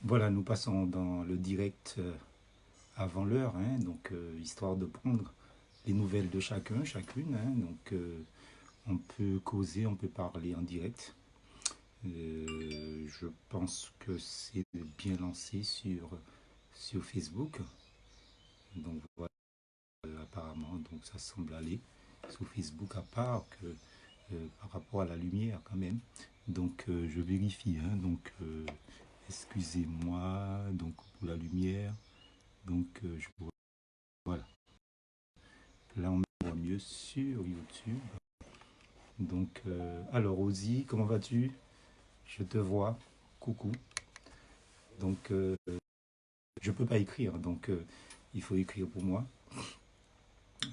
Voilà, nous passons dans le direct avant l'heure, hein, donc histoire de prendre les nouvelles de chacun, chacune. Hein, donc on peut causer, on peut parler en direct. Je pense que c'est bien lancé sur Facebook. Donc voilà, apparemment, donc ça semble aller sur Facebook, à part que par rapport à la lumière quand même. Donc je vérifie. Hein, donc excusez-moi donc pour la lumière. Donc voilà. Là, on me voit mieux sur YouTube. Donc, alors, Ozzy, comment vas-tu? Je te vois. Coucou. Donc, je ne peux pas écrire, donc il faut écrire pour moi.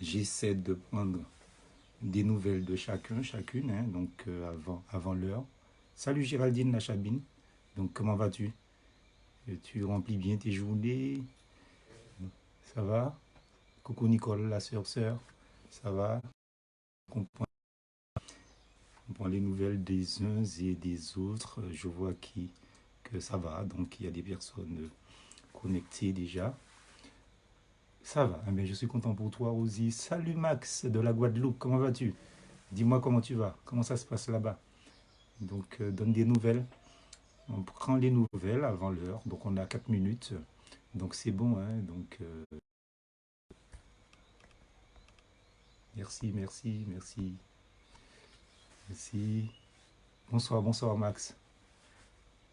J'essaie de prendre des nouvelles de chacun, chacune, hein, donc avant l'heure. Salut Géraldine Lachabine. Donc, comment vas-tu? Tu remplis bien tes journées? Ça va? Coucou Nicole, la sœur. Ça va? On prend les nouvelles des uns et des autres. Je vois que ça va. Donc, il y a des personnes connectées déjà. Ça va. Mais je suis content pour toi, Rosie. Salut Max de la Guadeloupe. Comment vas-tu? Dis-moi comment tu vas. Comment ça se passe là-bas? Donc, donne des nouvelles. On prend les nouvelles avant l'heure. Donc, on a 4 minutes. Donc, c'est bon. Hein? Donc, merci, merci, merci. Merci. Bonsoir, bonsoir Max.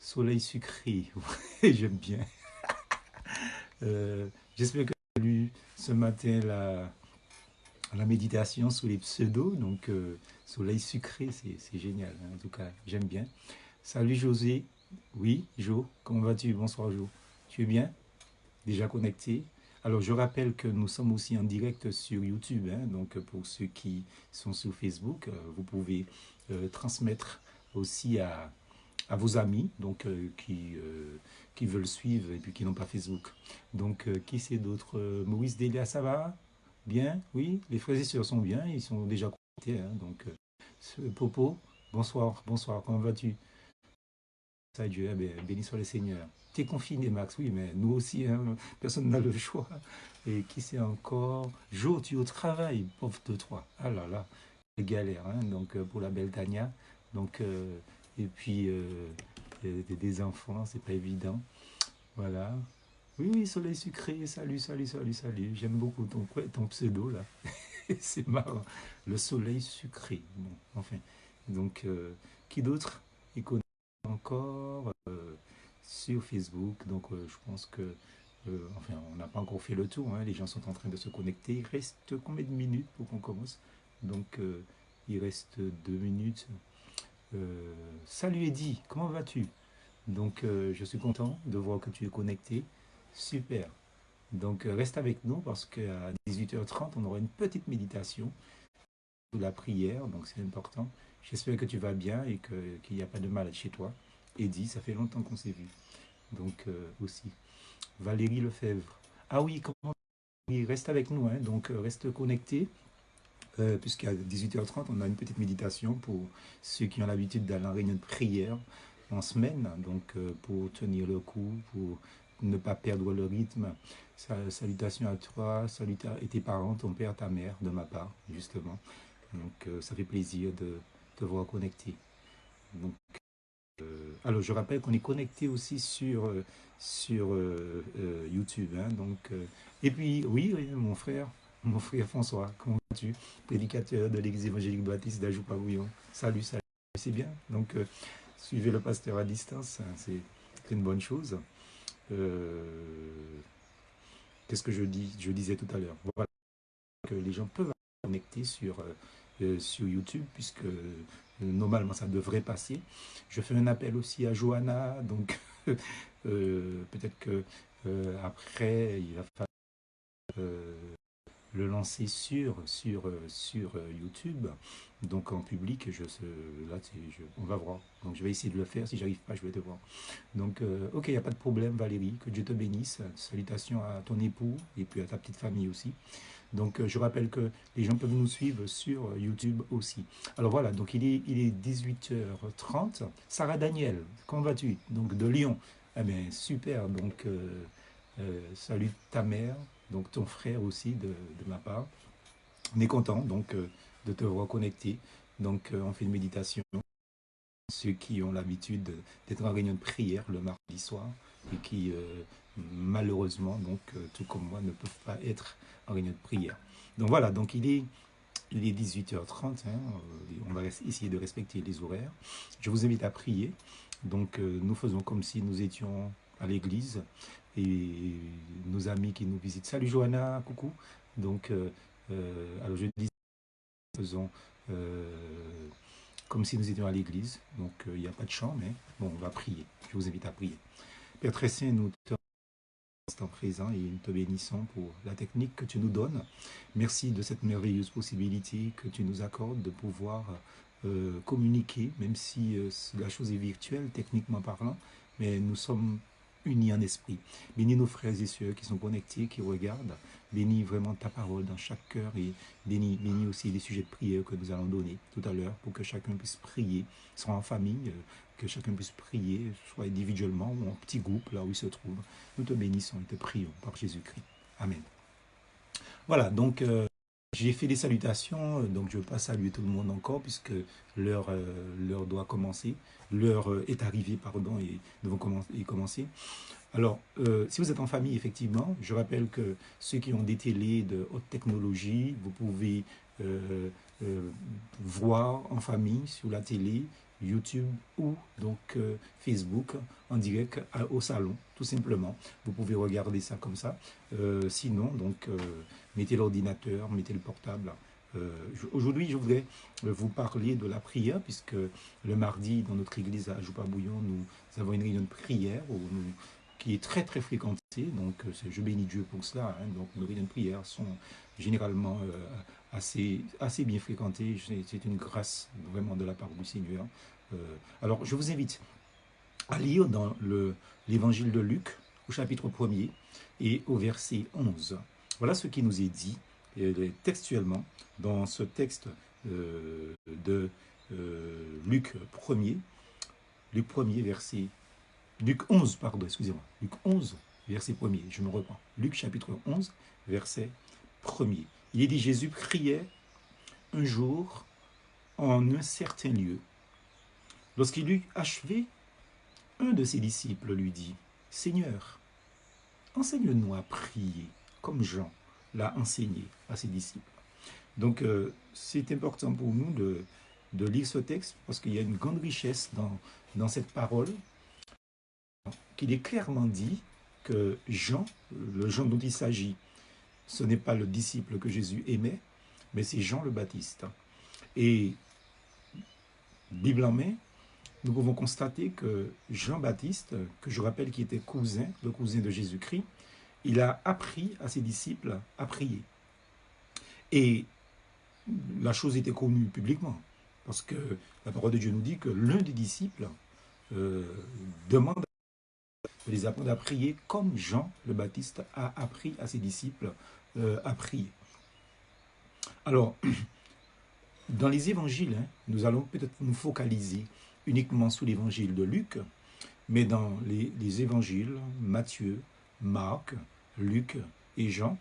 Soleil sucré. J'aime bien. J'espère que tu as lu ce matin la méditation sous les pseudos. Donc, soleil sucré, c'est génial. Hein. En tout cas, j'aime bien. Salut José. Oui, Jo, comment vas-tu? Bonsoir Jo. Tu es bien? Déjà connecté? Alors, je rappelle que nous sommes aussi en direct sur YouTube. Hein. Donc, pour ceux qui sont sur Facebook, vous pouvez transmettre aussi à vos amis donc, qui veulent suivre et puis qui n'ont pas Facebook. Donc, qui c'est d'autre? Maurice Delia, ça va? Bien? Oui? Les frères et sœurs sont bien, ils sont déjà connectés. Hein. Donc, Popo, bonsoir, bonsoir, comment vas-tu? Ça, Dieu, eh bien, béni soit le Seigneur. Tu es confiné, Max, oui, mais nous aussi, hein, personne n'a le choix. Et qui c'est encore? Jo, tu es au travail, pauvre de toi. Ah là là, galère, hein, donc pour la belle Tania. Donc, et puis, des enfants, c'est pas évident. Voilà. Oui, oui, soleil sucré, salut, salut, salut, salut. J'aime beaucoup ton pseudo, là. C'est marrant. Le soleil sucré. Bon, enfin. Donc, qui d'autre? Il connaît encore sur Facebook. Donc, je pense que, enfin, on n'a pas encore fait le tour. Hein. Les gens sont en train de se connecter. Il reste combien de minutes pour qu'on commence? Donc, il reste 2 minutes. Salut Eddy, comment vas-tu? Donc, je suis content de voir que tu es connecté. Super. Donc, reste avec nous parce qu'à 18h30, on aura une petite méditation de la prière. Donc, c'est important. J'espère que tu vas bien et qu'il n'y a pas de mal chez toi. Eddy, ça fait longtemps qu'on s'est vu. Donc, aussi. Valérie Lefebvre. Ah oui, comment? Oui, reste avec nous. Hein. Donc, reste connecté. Puisqu'à 18h30, on a une petite méditation pour ceux qui ont l'habitude d'aller en réunion de prière en semaine, donc pour tenir le coup, pour ne pas perdre le rythme. Salutations à toi, salut et tes parents, ton père, ta mère, de ma part, justement. Donc ça fait plaisir de te voir connecté. Donc, alors je rappelle qu'on est connecté aussi sur YouTube. Hein, donc, et puis, oui, oui, mon frère François, comment vas-tu? Prédicateur de l'église évangélique baptiste d'Ajou-Pavouillon. Salut, salut, c'est bien. Donc, suivez le pasteur à distance, hein, c'est une bonne chose. Euh, Qu'est-ce que je disais tout à l'heure. Voilà, que les gens peuvent connecter sur YouTube, puisque normalement ça devrait passer. Je fais un appel aussi à Johanna, donc peut-être que après il va falloir euh, le lancer sur YouTube, donc en public. Là, on va voir. Donc je vais essayer de le faire. Si j'arrive pas, je vais te voir. Donc, ok, il n'y a pas de problème, Valérie. Que Dieu te bénisse. Salutations à ton époux et puis à ta petite famille aussi. Donc, je rappelle que les gens peuvent nous suivre sur YouTube aussi. Alors voilà, donc il est 18h30. Sarah Daniel, comment vas-tu? Donc de Lyon. Ah ben super, donc salut ta mère, donc ton frère aussi de ma part. On est content donc de te reconnecter. Donc on fait une méditation. Ceux qui ont l'habitude d'être en réunion de prière le mardi soir et qui malheureusement, donc tout comme moi, ne peuvent pas être en réunion de prière. Donc voilà, donc il est 18h30, hein, on va essayer de respecter les horaires. Je vous invite à prier. Donc nous faisons comme si nous étions à l'église et nos amis qui nous visitent. Salut Johanna, coucou. Donc alors je dis, faisons comme si nous étions à l'église. Donc il n'y a pas de chant, mais bon, on va prier. Je vous invite à prier. Père très saint, nous te instant présent et nous te bénissons pour la technique que tu nous donnes. Merci de cette merveilleuse possibilité que tu nous accordes de pouvoir communiquer, même si la chose est virtuelle, techniquement parlant, mais nous sommes unis en esprit. Bénis nos frères et sœurs qui sont connectés, qui regardent. Bénis vraiment ta parole dans chaque cœur et bénis aussi les sujets de prière que nous allons donner tout à l'heure pour que chacun puisse prier, soit en famille, que chacun puisse prier, soit individuellement ou en petit groupe, là où il se trouve. Nous te bénissons et te prions par Jésus-Christ. Amen. Voilà, donc j'ai fait des salutations, donc je ne veux pas saluer tout le monde encore puisque l'heure doit commencer. L'heure est arrivée, pardon, et nous devons commencer. Alors, si vous êtes en famille, effectivement, je rappelle que ceux qui ont des télés de haute technologie, vous pouvez voir en famille sur la télé, YouTube ou donc Facebook en direct au salon, tout simplement. Vous pouvez regarder ça comme ça. Sinon, donc, mettez l'ordinateur, mettez le portable. Aujourd'hui, je voudrais vous parler de la prière, puisque le mardi, dans notre église à Joupa-Bouillon, nous avons une réunion de prière qui est très très fréquentée. Donc, je bénis Dieu pour cela. Hein. Donc, nos réunions de prière sont généralement assez bien fréquentées. C'est une grâce vraiment de la part du Seigneur. Alors, je vous invite à lire dans l'évangile de Luc, au chapitre 1er et au verset 11. Voilà ce qui nous est dit textuellement dans ce texte de Luc 1er, Luc 11, pardon, excusez-moi, Luc 11, verset 1er, je me reprends. Luc chapitre 11, verset 1er. Il est dit, Jésus priait un jour en un certain lieu. Lorsqu'il eut achevé, un de ses disciples lui dit, Seigneur, enseigne-nous à prier, comme Jean l'a enseigné à ses disciples. Donc, c'est important pour nous de lire ce texte parce qu'il y a une grande richesse dans cette parole, qu'il est clairement dit que Jean, le Jean dont il s'agit, ce n'est pas le disciple que Jésus aimait, mais c'est Jean le Baptiste. Et, Bible en main, nous pouvons constater que Jean-Baptiste, que je rappelle qui était le cousin de Jésus-Christ, il a appris à ses disciples à prier. Et la chose était connue publiquement, parce que la parole de Dieu nous dit que l'un des disciples demande de les apprendre à prier comme Jean le Baptiste a appris à ses disciples à prier. Alors, dans les évangiles, hein, nous allons peut-être nous focaliser uniquement sur l'évangile de Luc, mais dans les évangiles, Matthieu, Marc, Luc et Jean,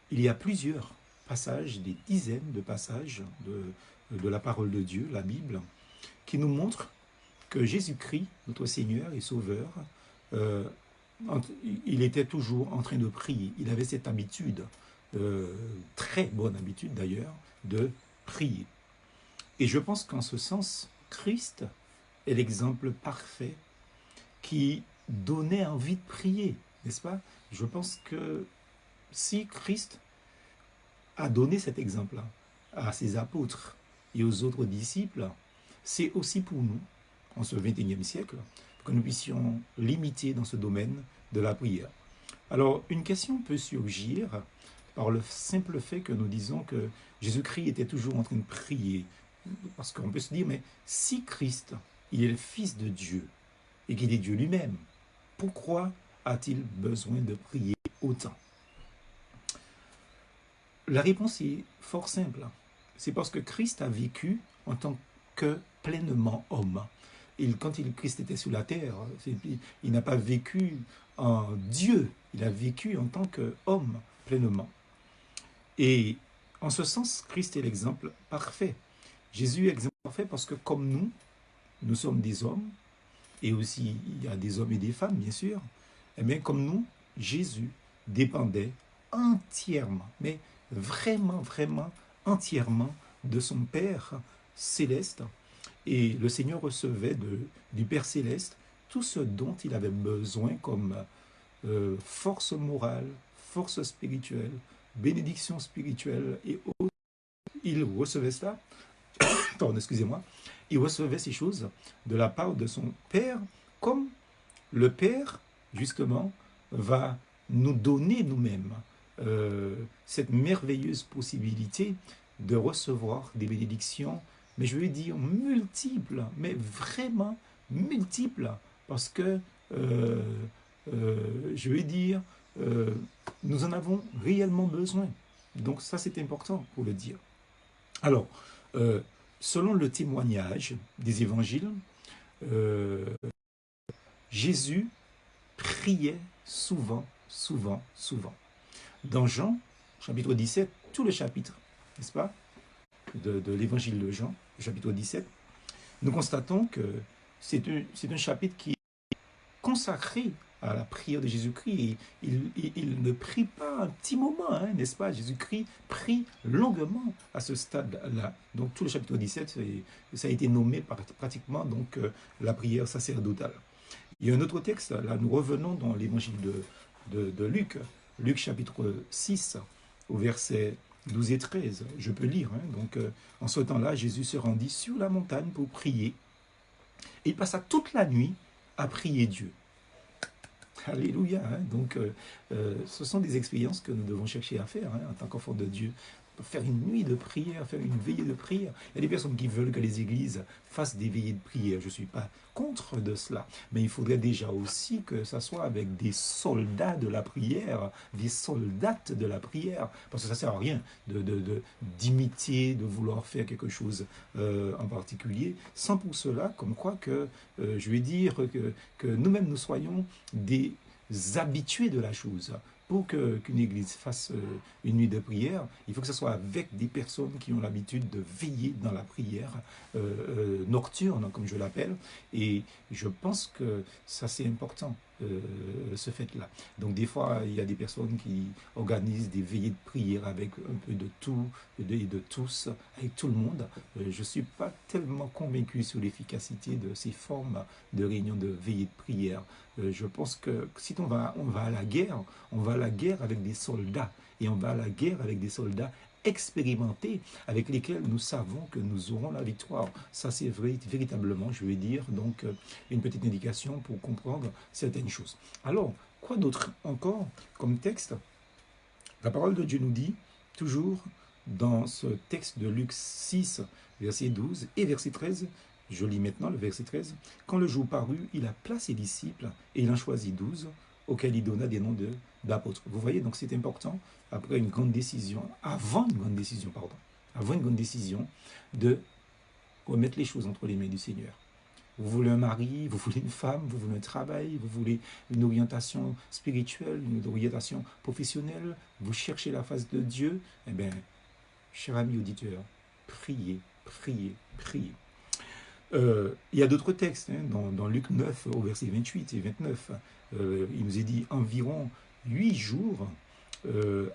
il y a plusieurs passages, des dizaines de passages de la parole de Dieu, la Bible, qui nous montrent que Jésus-Christ, notre Seigneur et Sauveur, il était toujours en train de prier. Il avait cette habitude, très bonne habitude d'ailleurs, de prier. Et je pense qu'en ce sens, Christ est l'exemple parfait qui donnait envie de prier, n'est-ce pas? Je pense que si Christ a donné cet exemple-là à ses apôtres et aux autres disciples, c'est aussi pour nous, en ce XXIe siècle, que nous puissions l'imiter dans ce domaine de la prière. Alors, une question peut surgir par le simple fait que nous disons que Jésus-Christ était toujours en train de prier. Parce qu'on peut se dire, mais si Christ, il est le Fils de Dieu, et qu'il est Dieu lui-même, pourquoi a-t-il besoin de prier autant? La réponse est fort simple. C'est parce que Christ a vécu en tant que pleinement homme. quand Christ était sur la terre, il n'a pas vécu en Dieu, il a vécu en tant qu'homme pleinement. Et en ce sens, Christ est l'exemple parfait. Jésus est l'exemple parfait parce que comme nous sommes des hommes, et aussi il y a des hommes et des femmes, bien sûr, et bien comme nous, Jésus dépendait entièrement, mais vraiment, vraiment entièrement de son Père céleste. Et le Seigneur recevait du Père céleste tout ce dont il avait besoin comme force morale, force spirituelle, bénédiction spirituelle et autres. Il recevait cela, pardon, excusez-moi, il recevait ces choses de la part de son Père, comme le Père, justement, va nous donner nous-mêmes cette merveilleuse possibilité de recevoir des bénédictions, mais je veux dire multiples, mais vraiment multiples, parce que, je veux dire, nous en avons réellement besoin. Donc ça, c'est important pour le dire. Alors, selon le témoignage des évangiles, Jésus priait souvent, souvent, souvent. Dans Jean, chapitre 17, tout le chapitre, n'est-ce pas, de l'évangile de Jean, chapitre 17, nous constatons que c'est un chapitre qui est consacré à la prière de Jésus-Christ. Et il ne prie pas un petit moment, hein, n'est-ce pas? Jésus-Christ prie longuement à ce stade-là. Donc tout le chapitre 17, ça a été nommé pratiquement donc, la prière sacerdotale. Il y a un autre texte, là nous revenons dans l'évangile de Luc, Luc chapitre 6, au verset 12 et 13. Je peux lire. Hein. Donc en ce temps-là, Jésus se rendit sur la montagne pour prier. Et il passa toute la nuit à prier Dieu. Alléluia. Hein. Donc, ce sont des expériences que nous devons chercher à faire hein, en tant qu'enfants de Dieu. Faire une nuit de prière, faire une veillée de prière. Il y a des personnes qui veulent que les églises fassent des veillées de prière. Je ne suis pas contre de cela. Mais il faudrait déjà aussi que ça soit avec des soldats de la prière, des soldates de la prière. Parce que ça ne sert à rien d'imiter, de vouloir faire quelque chose en particulier, sans pour cela, comme quoi que, je vais dire, que nous-mêmes nous soyons des habitués de la chose. Pour qu'une église fasse une nuit de prière, il faut que ce soit avec des personnes qui ont l'habitude de veiller dans la prière nocturne, comme je l'appelle. Et je pense que ça, c'est important, ce fait-là. Donc, des fois, il y a des personnes qui organisent des veillées de prière avec un peu de tout et de tous, avec tout le monde. Je ne suis pas tellement convaincu sur l'efficacité de ces formes de réunions de veillées de prière. Je pense que si on va à la guerre, on va à la guerre avec des soldats. Et on va à la guerre avec des soldats expérimentés, avec lesquels nous savons que nous aurons la victoire. Ça, c'est véritablement, je vais dire, donc une petite indication pour comprendre certaines choses. Alors, quoi d'autre encore comme texte? La parole de Dieu nous dit, toujours dans ce texte de Luc 6, verset 12 et verset 13, je lis maintenant le verset 13. « Quand le jour parut, il appela ses disciples et il en choisit 12, auxquels il donna des noms d'apôtres. » Vous voyez, donc c'est important, après une grande décision, avant une grande décision, de remettre les choses entre les mains du Seigneur. Vous voulez un mari, vous voulez une femme, vous voulez un travail, vous voulez une orientation spirituelle, une orientation professionnelle, vous cherchez la face de Dieu, eh bien, cher ami auditeur, priez, priez, priez. Il y a d'autres textes, hein, dans Luc 9, au verset 28 et 29, il nous est dit environ 8 jours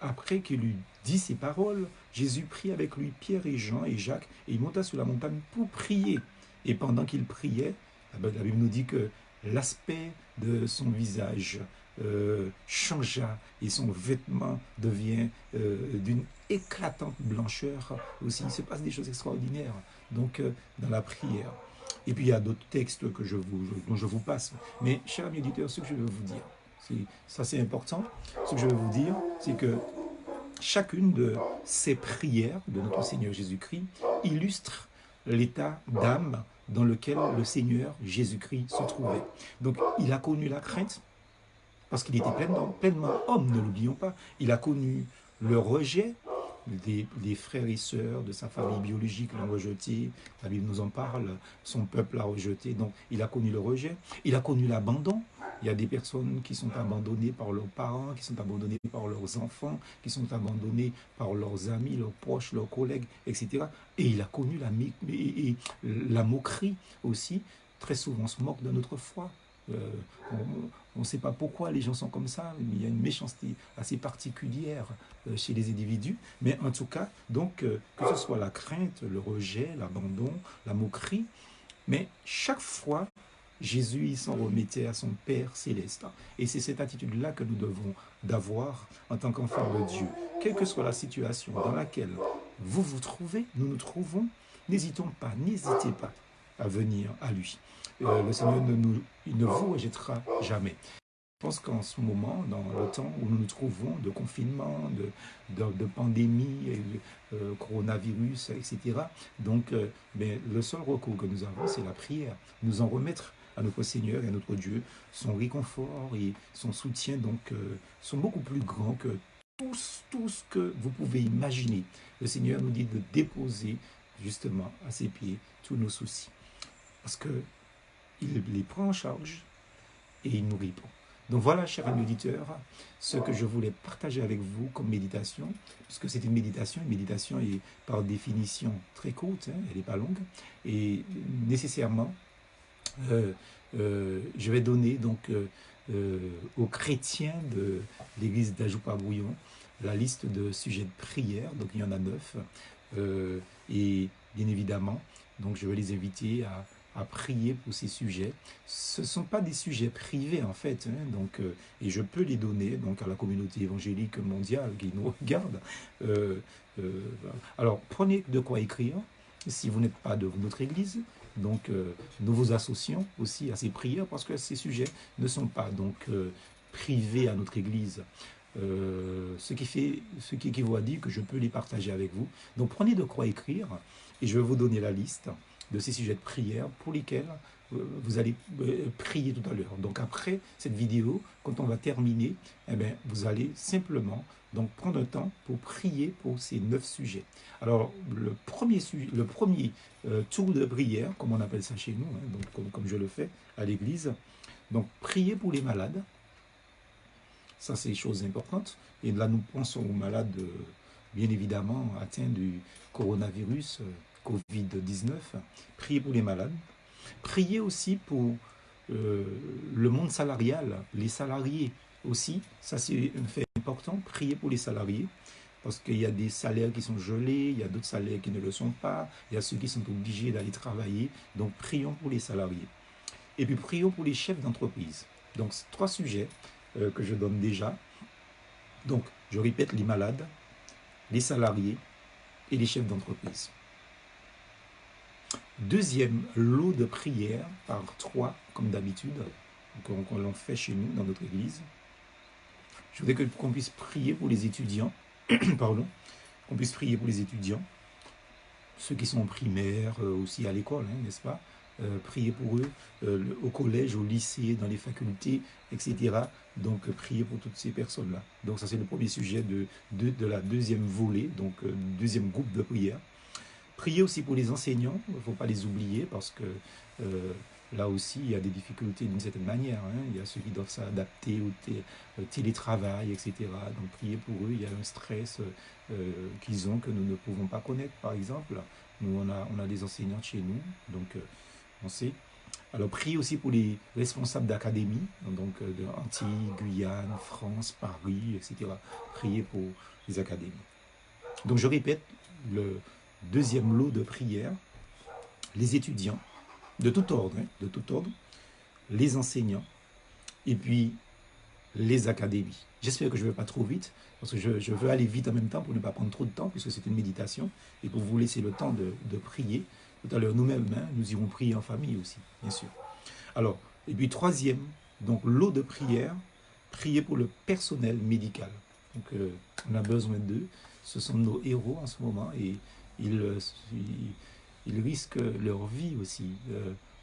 après qu'il eut dit ces paroles, Jésus prit avec lui Pierre et Jean et Jacques, et il monta sur la montagne pour prier. Et pendant qu'il priait, la Bible nous dit que l'aspect de son visage changea et son vêtement devient d'une éclatante blancheur aussi. Il se passe des choses extraordinaires donc dans la prière. Et puis il y a d'autres textes dont je vous passe. Mais chers amis auditeurs, ce que je veux vous dire, ça c'est important, ce que je veux vous dire, c'est que chacune de ces prières de notre Seigneur Jésus-Christ illustre l'état d'âme dans lequel le Seigneur Jésus-Christ se trouvait. Donc il a connu la crainte, parce qu'il était pleinement homme, ne l'oublions pas. Il a connu le rejet, des frères et sœurs de sa famille biologique l'ont rejeté. La Bible nous en parle. Son peuple l'a rejeté. Donc, il a connu le rejet. Il a connu l'abandon. Il y a des personnes qui sont abandonnées par leurs parents, qui sont abandonnées par leurs enfants, qui sont abandonnées par leurs amis, leurs proches, leurs collègues, etc. Et il a connu la moquerie aussi. Très souvent, on se moque de notre foi. Euh, on ne sait pas pourquoi les gens sont comme ça, mais il y a une méchanceté assez particulière chez les individus. Mais en tout cas, donc, que ce soit la crainte, le rejet, l'abandon, la moquerie, mais chaque fois, Jésus il s'en remettait à son Père céleste. Et c'est cette attitude-là que nous devons d'avoir en tant qu'enfants de Dieu. Quelle que soit la situation dans laquelle vous vous trouvez, nous nous trouvons, n'hésitez pas à venir à lui. Le Seigneur il ne vous rejettera jamais. Je pense qu'en ce moment, dans le temps où nous nous trouvons, de confinement, de pandémie, coronavirus, etc., donc le seul recours que nous avons, c'est la prière. Nous en remettre à notre Seigneur et à notre Dieu. Son réconfort et son soutien donc, sont beaucoup plus grands que tout ce que vous pouvez imaginer. Le Seigneur nous dit de déposer justement à ses pieds tous nos soucis. Parce qu'il les prend en charge et il nous répond. Donc voilà, chers amis auditeurs, ce que je voulais partager avec vous comme méditation, puisque c'est une méditation est par définition très courte, hein, elle n'est pas longue, et nécessairement, je vais donner donc aux chrétiens de l'église d'Ajoupa-Brouillon la liste de sujets de prière, donc il y en a 9, et bien évidemment, donc je vais les inviter à prier pour ces sujets. Ce ne sont pas des sujets privés en fait, hein, donc, et je peux les donner donc, à la communauté évangélique mondiale qui nous regarde. Alors prenez de quoi écrire si vous n'êtes pas de notre église. Donc nous vous associons aussi à ces prières parce que ces sujets ne sont pas donc privés à notre église. Ce qui équivaut à dire que je peux les partager avec vous. Donc prenez de quoi écrire et je vais vous donner la liste de ces sujets de prière pour lesquels vous allez prier tout à l'heure. Donc après cette vidéo, quand on va terminer, eh bien, vous allez simplement donc prendre un temps pour prier pour ces 9 sujets. Alors le premier tour de prière, comme on appelle ça chez nous, hein, donc, comme je le fais à l'église, donc prier pour les malades. Ça, c'est une chose importante. Et là, nous pensons aux malades, bien évidemment, atteints du coronavirus, Covid-19. Priez pour les malades. Priez aussi pour le monde salarial, les salariés aussi. Ça, c'est un fait important. Priez pour les salariés. Parce qu'il y a des salaires qui sont gelés, il y a d'autres salaires qui ne le sont pas, il y a ceux qui sont obligés d'aller travailler. Donc, prions pour les salariés. Et puis, prions pour les chefs d'entreprise. Donc, c'est 3 sujets que je donne déjà. Donc, je répète, les malades, les salariés et les chefs d'entreprise. Deuxième lot de prière par 3, comme d'habitude, qu'on l'on fait chez nous, dans notre église. Je voudrais qu'on puisse prier pour les étudiants, pardon, qu'on puisse prier pour les étudiants, ceux qui sont en primaire, aussi à l'école, hein, n'est-ce pas? Prier pour eux au collège, au lycée, dans les facultés, etc. Donc, prier pour toutes ces personnes-là. Donc, ça, c'est le premier sujet de la deuxième volée, donc deuxième groupe de prière. Prier aussi pour les enseignants, il ne faut pas les oublier parce que là aussi, il y a des difficultés d'une certaine manière. Hein. Il y a ceux qui doivent s'adapter au télétravail, etc. Donc, prier pour eux, il y a un stress qu'ils ont que nous ne pouvons pas connaître, par exemple. Nous, on a des enseignants chez nous, donc on sait. Alors, priez aussi pour les responsables d'académie, donc de Antilles, Guyane, France, Paris, etc. Priez pour les académies. Donc, je répète, le deuxième lot de prière, les étudiants, de tout ordre, les enseignants, et puis les académies. J'espère que je ne vais pas trop vite, parce que je veux aller vite en même temps pour ne pas prendre trop de temps, puisque c'est une méditation, et pour vous laisser le temps de prier. Tout à l'heure, nous-mêmes, hein, nous irons prier en famille aussi, bien sûr. Alors, et puis troisième, donc lot de prière, prier pour le personnel médical. Donc, on a besoin d'eux. Ce sont nos héros en ce moment, et ils risquent leur vie aussi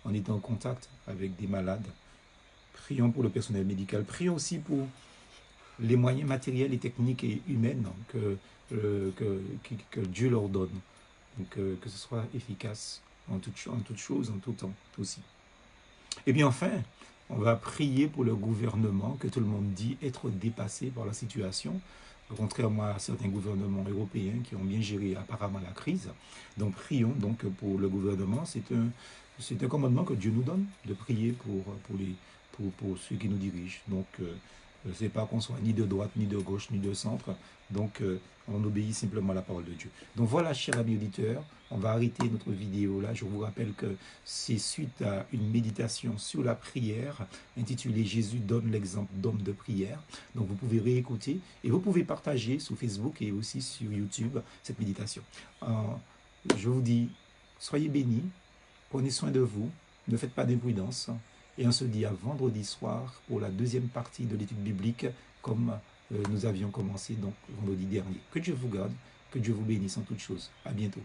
en étant en contact avec des malades. Prions pour le personnel médical. Prions aussi pour les moyens matériels et techniques et humains que Dieu leur donne. Donc, que ce soit efficace en toute chose, en tout temps aussi. Et bien enfin, on va prier pour le gouvernement que tout le monde dit être dépassé par la situation, contrairement à certains gouvernements européens qui ont bien géré apparemment la crise. Donc prions donc pour le gouvernement. C'est un commandement que Dieu nous donne de prier pour ceux qui nous dirigent. Donc c'est pas qu'on soit ni de droite, ni de gauche, ni de centre. Donc on obéit simplement à la parole de Dieu. Donc voilà, chers amis auditeurs, on va arrêter notre vidéo là. Je vous rappelle que c'est suite à une méditation sur la prière intitulée Jésus donne l'exemple d'homme de prière. Donc vous pouvez réécouter et vous pouvez partager sur Facebook et aussi sur YouTube cette méditation. Je vous dis, soyez bénis, prenez soin de vous, ne faites pas d'imprudence. Et on se dit à vendredi soir pour la deuxième partie de l'étude biblique comme nous avions commencé donc vendredi dernier. Que Dieu vous garde, que Dieu vous bénisse en toutes choses. À bientôt.